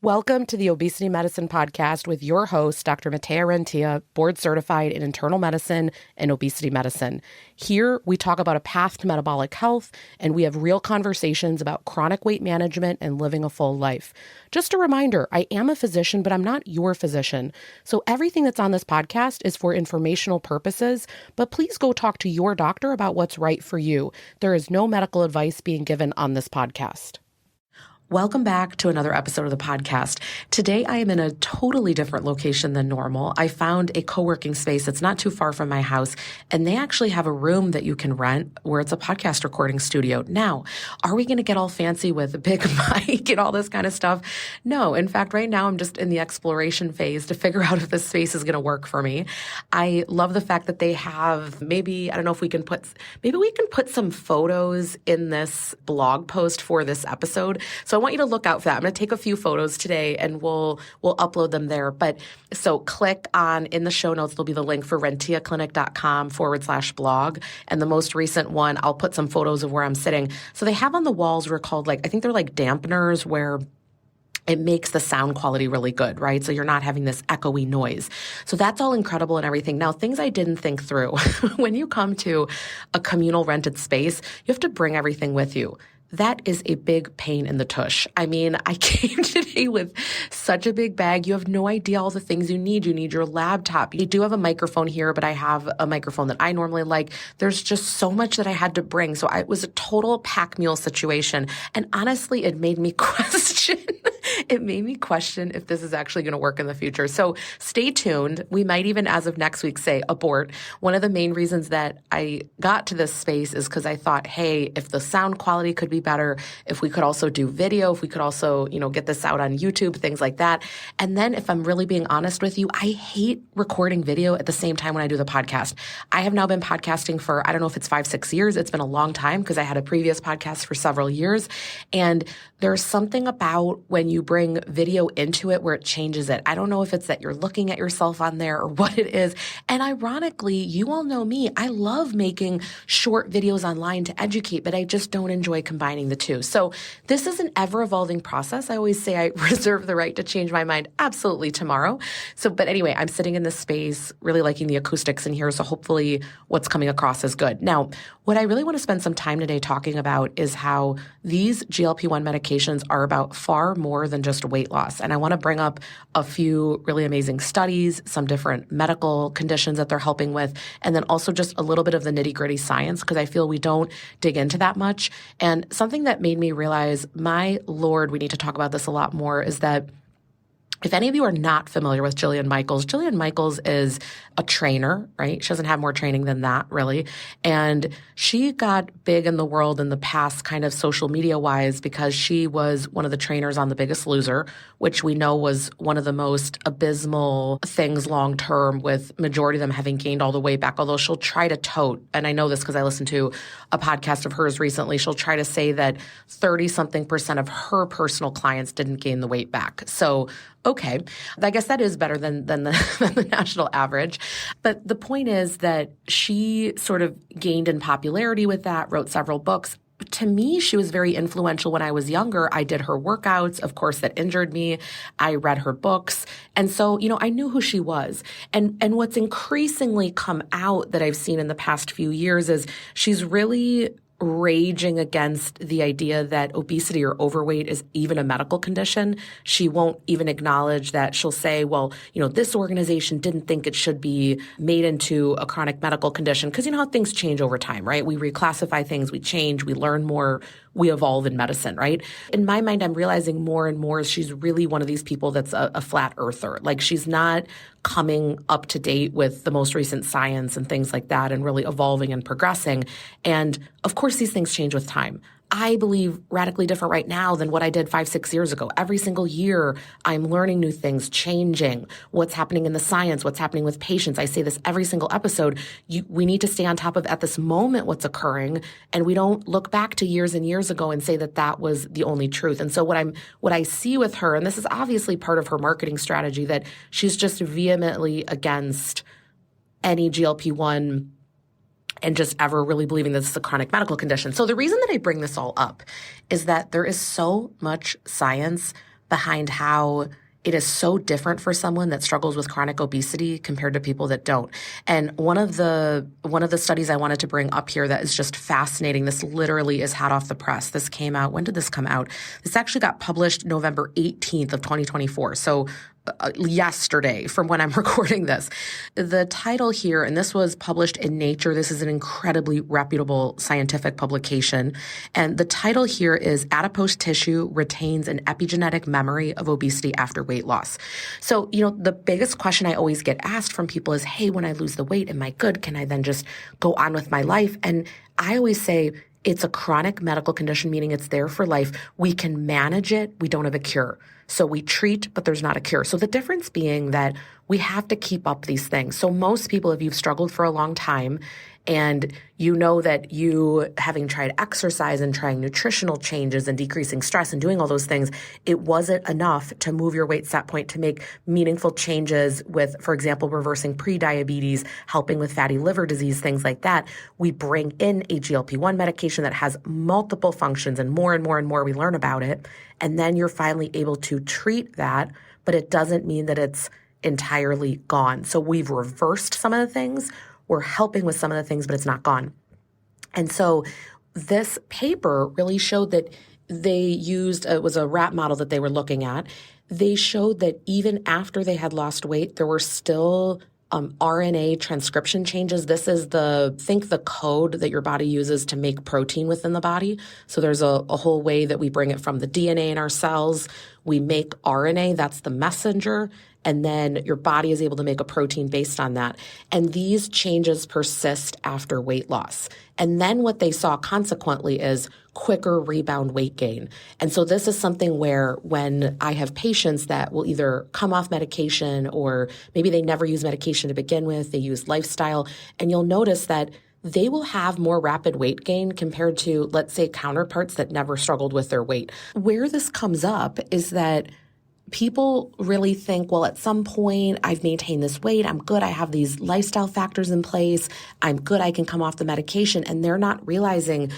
Welcome to the Obesity Medicine Podcast with your host, Dr. Rentea, board certified in internal medicine and obesity medicine. Here, we talk about a path to metabolic health, and we have real conversations about chronic weight management and living a full life. Just a reminder, I am a physician, but I'm not your physician. So everything that's on this podcast is for informational purposes, but please go talk to your doctor about what's right for you. There is no medical advice being given on this podcast. Welcome back to another episode of the podcast. Today, I am in a totally different location than normal. I found a co-working space that's not too far from my house, and they actually have a room that you can rent where it's a podcast recording studio. Now, are we going to get all fancy with a big mic and all this kind of stuff? No. In fact, right now, I'm just in the exploration phase to figure out if this space is going to work for me. I love the fact that they have maybe we can put some photos in this blog post for this episode. So I want you to look out for that. I'm going to take a few photos today and we'll upload them there. But so click on, in the show notes, there'll be the link for renteaclinic.com/blog. And the most recent one, I'll put some photos of where I'm sitting. So they have on the walls, they're called I think they're like dampeners where it makes the sound quality really good, right? So you're not having this echoey noise. So that's all incredible and everything. Now, things I didn't think through. When you come to a communal rented space, you have to bring everything with you. That is a big pain in the tush. I mean, I came today with such a big bag. You have no idea all the things you need. You need your laptop. You do have a microphone here, but I have a microphone that I normally like. There's just so much that I had to bring. So it was a total pack mule situation. And honestly, it made me question if this is actually going to work in the future. So stay tuned. We might even, as of next week, say abort. One of the main reasons that I got to this space is because I thought, hey, if the sound quality could be better, if we could also do video, if we could also, get this out on YouTube, things like that. And then if I'm really being honest with you, I hate recording video at the same time when I do the podcast. I have now been podcasting for, I don't know if it's 5-6 years. It's been a long time because I had a previous podcast for several years. And there's something about when you bring video into it where it changes it. I don't know if it's that you're looking at yourself on there or what it is. And ironically, you all know me. I love making short videos online to educate, but I just don't enjoy combining the two. So this is an ever-evolving process. I always say I reserve the right to change my mind absolutely tomorrow. But anyway, I'm sitting in this space, really liking the acoustics in here. So hopefully what's coming across is good. Now, what I really want to spend some time today talking about is how these GLP-1 medications are about far more than just weight loss. And I want to bring up a few really amazing studies, some different medical conditions that they're helping with, and then also just a little bit of the nitty-gritty science, because I feel we don't dig into that much. And something that made me realize, my Lord, we need to talk about this a lot more, is that if any of you are not familiar with Jillian Michaels is a trainer, right? She doesn't have more training than that, really. And she got big in the world in the past, kind of social media-wise, because she was one of the trainers on The Biggest Loser, which we know was one of the most abysmal things long-term, with majority of them having gained all the weight back, although she'll try to tote, and I know this because I listened to a podcast of hers recently, she'll try to say that 30-something% of her personal clients didn't gain the weight back. So okay, I guess that is better than the national average. But the point is that she sort of gained in popularity with that, wrote several books. To me, she was very influential when I was younger. I did her workouts, of course, that injured me. I read her books. And so, I knew who she was. And what's increasingly come out that I've seen in the past few years is she's really raging against the idea that obesity or overweight is even a medical condition. She won't even acknowledge that. She'll say, well, this organization didn't think it should be made into a chronic medical condition, because you know how things change over time, right? We reclassify things, we change, we learn more, we evolve in medicine, right? In my mind, I'm realizing more and more she's really one of these people that's a flat earther. Like, she's not coming up to date with the most recent science and things like that and really evolving and progressing. And of course, these things change with time. I believe radically different right now than what I did 5-6 years ago. Every single year, I'm learning new things, changing what's happening in the science, what's happening with patients. I say this every single episode. We need to stay on top of, at this moment, what's occurring. And we don't look back to years and years ago and say that that was the only truth. And so what I see with her, and this is obviously part of her marketing strategy, that she's just vehemently against any GLP-1 and just ever really believing that this is a chronic medical condition. So the reason that I bring this all up is that there is so much science behind how it is so different for someone that struggles with chronic obesity compared to people that don't. And one of the studies I wanted to bring up here that is just fascinating, this literally is hot off the press. This came out, when did this come out? This actually got published November 18th of 2024. So yesterday from when I'm recording this. The title here, and this was published in Nature. This is an incredibly reputable scientific publication. And the title here is Adipose Tissue Retains an Epigenetic Memory of Obesity After Weight Loss. So, the biggest question I always get asked from people is, hey, when I lose the weight, am I good? Can I then just go on with my life? And I always say, it's a chronic medical condition, meaning it's there for life. We can manage it. We don't have a cure. So we treat, but there's not a cure. So the difference being that we have to keep up these things. So most people, if you've struggled for a long time and you know that you, having tried exercise and trying nutritional changes and decreasing stress and doing all those things, it wasn't enough to move your weight set point to make meaningful changes with, for example, reversing prediabetes, helping with fatty liver disease, things like that. We bring in a GLP-1 medication that has multiple functions, and more we learn about it. And then you're finally able to treat that, but it doesn't mean that it's entirely gone. So we've reversed some of the things. We're helping with some of the things, but it's not gone. And so this paper really showed that they used, it was a rat model that they were looking at. They showed that even after they had lost weight, there were still RNA transcription changes. This is the code that your body uses to make protein within the body. So there's a whole way that we bring it from the DNA in our cells. We make RNA, that's the messenger, and then your body is able to make a protein based on that. And these changes persist after weight loss. And then what they saw consequently is quicker rebound weight gain. And so this is something where when I have patients that will either come off medication or maybe they never use medication to begin with, they use lifestyle, and you'll notice that they will have more rapid weight gain compared to, let's say, counterparts that never struggled with their weight. Where this comes up is that people really think, well, at some point I've maintained this weight, I'm good, I have these lifestyle factors in place, I'm good, I can come off the medication, and they're not realizing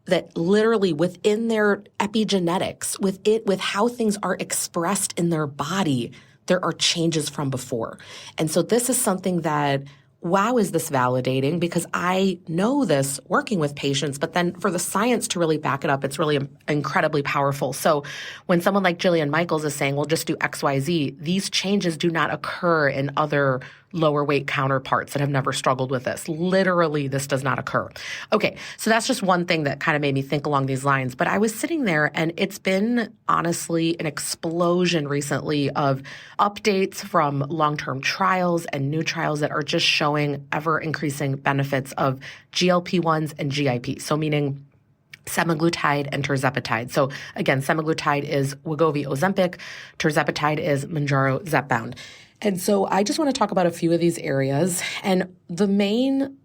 that literally within their epigenetics, with how things are expressed in their body, there are changes from before. And so this is something that, wow, is this validating? Because I know this working with patients, but then for the science to really back it up, it's really incredibly powerful. So when someone like Jillian Michaels is saying, well, just do X, Y, Z, these changes do not occur in other lower weight counterparts that have never struggled with this. Literally, this does not occur. Okay, so that's just one thing that kind of made me think along these lines. But I was sitting there, and it's been honestly an explosion recently of updates from long-term trials and new trials that are just showing ever-increasing benefits of GLP-1s and GIPs. So meaning Semaglutide and Tirzepatide. So again, Semaglutide is Wegovy Ozempic, Tirzepatide is Mounjaro Zepbound. And so I just want to talk about a few of these areas. And the main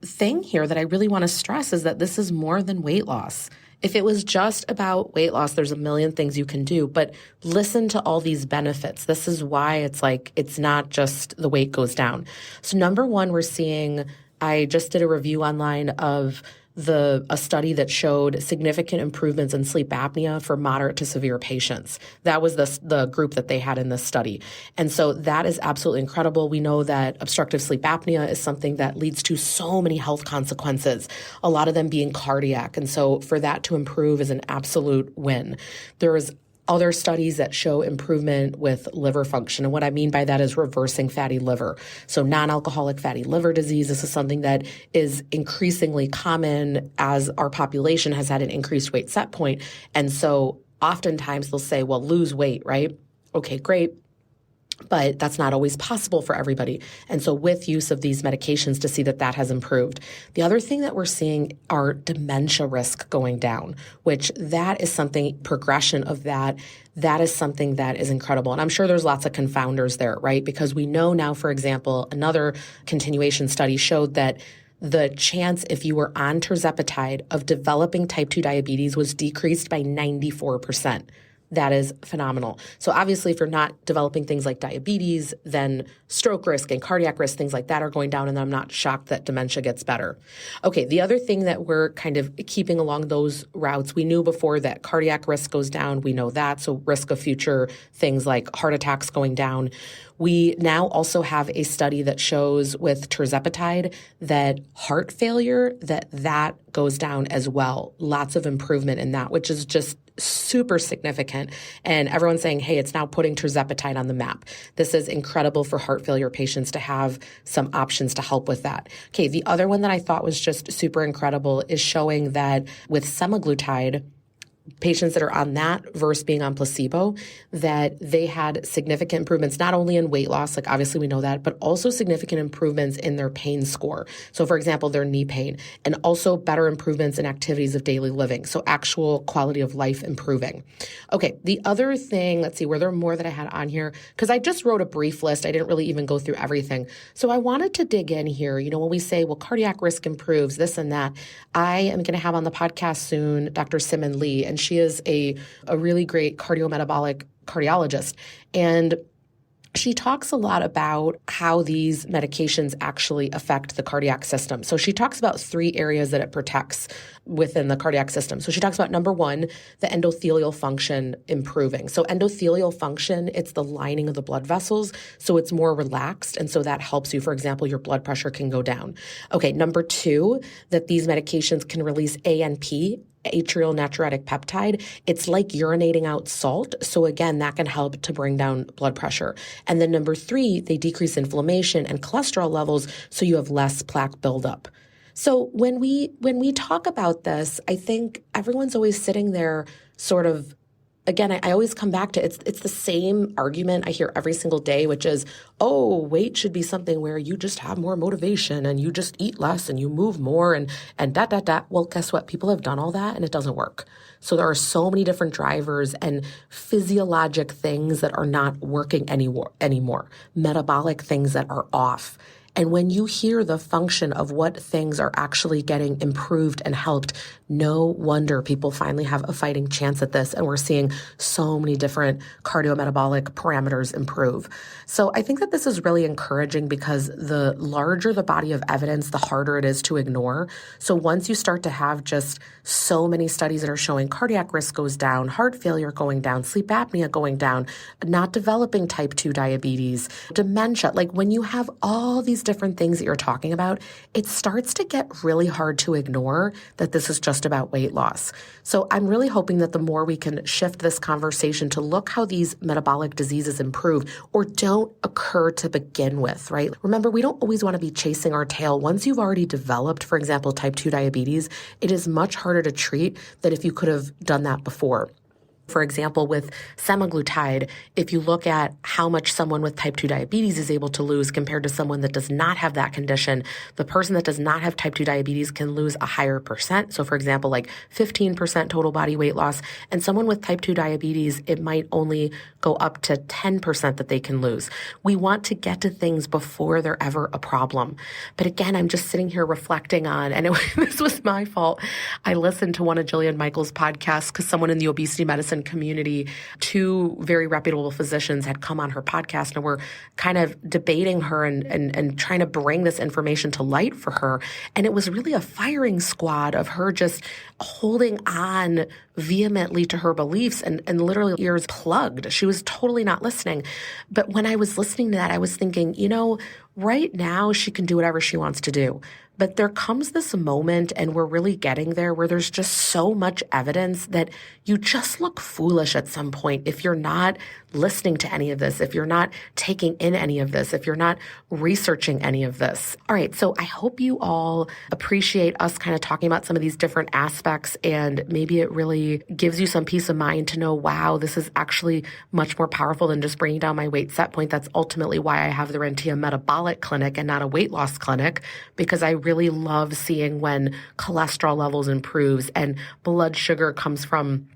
thing here that I really want to stress is that this is more than weight loss. If it was just about weight loss, there's a million things you can do, but listen to all these benefits. This is why it's not just the weight goes down. So number one, we're seeing, I just did a review online of a study that showed significant improvements in sleep apnea for moderate to severe patients. That was the group that they had in this study. And so that is absolutely incredible. We know that obstructive sleep apnea is something that leads to so many health consequences, a lot of them being cardiac. And so for that to improve is an absolute win. There is other studies that show improvement with liver function. And what I mean by that is reversing fatty liver. So non-alcoholic fatty liver disease, this is something that is increasingly common as our population has had an increased weight set point. And so oftentimes they'll say, well, lose weight, right? Okay, great. But that's not always possible for everybody. And so with use of these medications to see that has improved. The other thing that we're seeing are dementia risk going down, which that is something, progression of that is something that is incredible. And I'm sure there's lots of confounders there, right? Because we know now, for example, another continuation study showed that the chance if you were on Tirzepatide of developing type 2 diabetes was decreased by 94%. that is phenomenal. So obviously, if you're not developing things like diabetes, then stroke risk and cardiac risk, things like that are going down, and I'm not shocked that dementia gets better. Okay, the other thing that we're kind of keeping along those routes, we knew before that cardiac risk goes down. We know that, so risk of future things like heart attacks going down. We now also have a study that shows with Tirzepatide that heart failure, that goes down as well. Lots of improvement in that, which is just super significant. And everyone's saying, hey, it's now putting Tirzepatide on the map. This is incredible for heart failure patients to have some options to help with that. Okay, the other one that I thought was just super incredible is showing that with Semaglutide, patients that are on that versus being on placebo, that they had significant improvements, not only in weight loss, like obviously we know that, but also significant improvements in their pain score. So for example, their knee pain, and also better improvements in activities of daily living. So actual quality of life improving. Okay, the other thing, let's see, were there more that I had on here? Because I just wrote a brief list. I didn't really even go through everything. So I wanted to dig in here. You know, when we say, well, cardiac risk improves, this and that, I am going to have on the podcast soon Dr. Simon Lee, and she is a really great cardiometabolic cardiologist. And she talks a lot about how these medications actually affect the cardiac system. So she talks about 3 areas that it protects within the cardiac system. So she talks about, number 1, the endothelial function improving. So endothelial function, it's the lining of the blood vessels. So it's more relaxed. And so that helps you. For example, your blood pressure can go down. Okay, number 2, that these medications can release ANP, atrial natriuretic peptide. It's like urinating out salt. So again, that can help to bring down blood pressure. And then number 3, they decrease inflammation and cholesterol levels, so you have less plaque buildup. So when we talk about this, I think everyone's always sitting there sort of, again, I always come back to it's the same argument I hear every single day, which is, oh, weight should be something where you just have more motivation and you just eat less and you move more and that. Well, guess what? People have done all that and it doesn't work. So there are so many different drivers and physiologic things that are not working anymore, metabolic things that are off. And when you hear the function of what things are actually getting improved and helped, no wonder people finally have a fighting chance at this. And we're seeing so many different cardiometabolic parameters improve. So I think that this is really encouraging because the larger the body of evidence, the harder it is to ignore. So once you start to have just so many studies that are showing cardiac risk goes down, heart failure going down, sleep apnea going down, not developing type 2 diabetes, dementia, like when you have all these different things that you're talking about, it starts to get really hard to ignore that this is just about weight loss. So I'm really hoping that the more we can shift this conversation to look how these metabolic diseases improve or don't occur to begin with, right? Remember, we don't always want to be chasing our tail. Once you've already developed, for example, type 2 diabetes, it is much harder to treat than if you could have done that before. For example, with Semaglutide, if you look at how much someone with type 2 diabetes is able to lose compared to someone that does not have that condition, the person that does not have type 2 diabetes can lose a higher percent. So for example, like 15% total body weight loss, and someone with type 2 diabetes, it might only go up to 10% that they can lose. We want to get to things before they're ever a problem. But again, I'm just sitting here reflecting on, and this was my fault. I listened to one of Jillian Michaels' podcasts because someone in the obesity medicine community, 2 very reputable physicians had come on her podcast and were kind of debating her and trying to bring this information to light for her. And it was really a firing squad of her just holding on vehemently to her beliefs and literally ears plugged. She was totally not listening. But when I was listening to that, I was thinking, right now she can do whatever she wants to do. But there comes this moment, and we're really getting there, where there's just so much evidence that you just look foolish at some point if you're not listening to any of this, if you're not taking in any of this, if you're not researching any of this. All right, so I hope you all appreciate us kind of talking about some of these different aspects, and maybe it really gives you some peace of mind to know, wow, this is actually much more powerful than just bringing down my weight set point. That's ultimately why I have the Rentea metabolic clinic and not a weight loss clinic, because I really love seeing when cholesterol levels improves and blood sugar comes from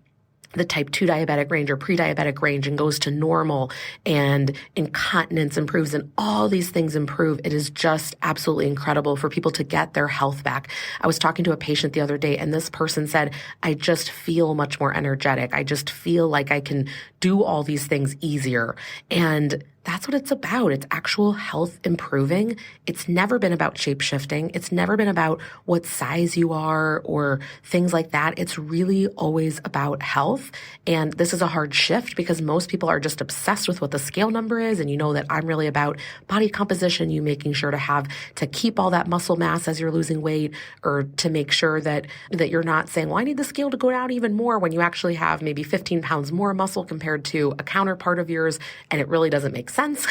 the type 2 diabetic range or pre-diabetic range and goes to normal, and incontinence improves and all these things improve. It is just absolutely incredible for people to get their health back. I was talking to a patient the other day, and this person said, I just feel much more energetic. I just feel like I can do all these things easier. And that's what it's about. It's actual health improving. It's never been about shape shifting. It's never been about what size you are or things like that. It's really always about health. And this is a hard shift because most people are just obsessed with what the scale number is. And you know that I'm really about body composition, you making sure to keep all that muscle mass as you're losing weight, or to make sure that you're not saying, well, I need the scale to go down even more when you actually have maybe 15 pounds more muscle compared to a counterpart of yours. And it really doesn't make sense.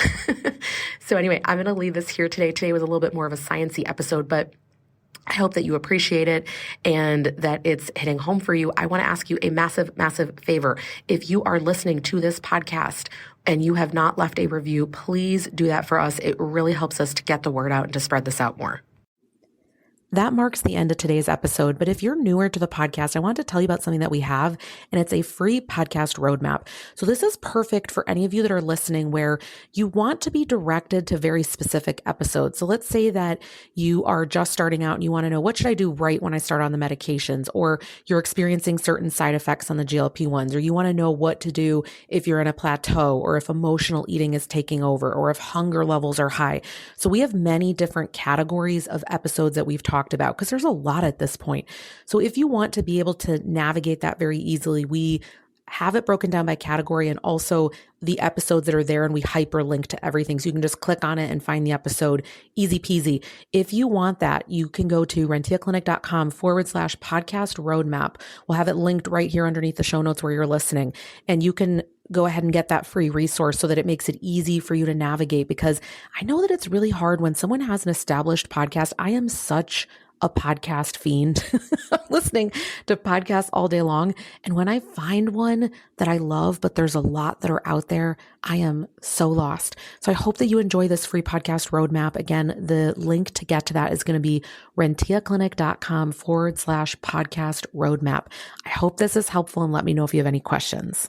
So anyway, I'm going to leave this here today. Today was a little bit more of a sciencey episode, but I hope that you appreciate it and that it's hitting home for you. I want to ask you a massive, massive favor. If you are listening to this podcast and you have not left a review, please do that for us. It really helps us to get the word out and to spread this out more. That marks the end of today's episode. But if you're newer to the podcast, I want to tell you about something that we have, and it's a free podcast roadmap. So this is perfect for any of you that are listening where you want to be directed to very specific episodes. So let's say that you are just starting out and you want to know, what should I do right when I start on the medications? Or you're experiencing certain side effects on the GLP-1s, or you want to know what to do if you're in a plateau, or if emotional eating is taking over, or if hunger levels are high. So we have many different categories of episodes that we've talked about, because there's a lot at this point. So if you want to be able to navigate that very easily, we have it broken down by category and also the episodes that are there, and we hyperlink to everything. So you can just click on it and find the episode, easy peasy. If you want that, you can go to renteaclinic.com/podcast roadmap. We'll have it linked right here underneath the show notes where you're listening. And you can go ahead and get that free resource so that it makes it easy for you to navigate, because I know that it's really hard when someone has an established podcast. I am such a podcast fiend. I'm listening to podcasts all day long. And when I find one that I love, but there's a lot that are out there, I am so lost. So I hope that you enjoy this free podcast roadmap. Again, the link to get to that is going to be renteaclinic.com/podcast roadmap. I hope this is helpful, and let me know if you have any questions.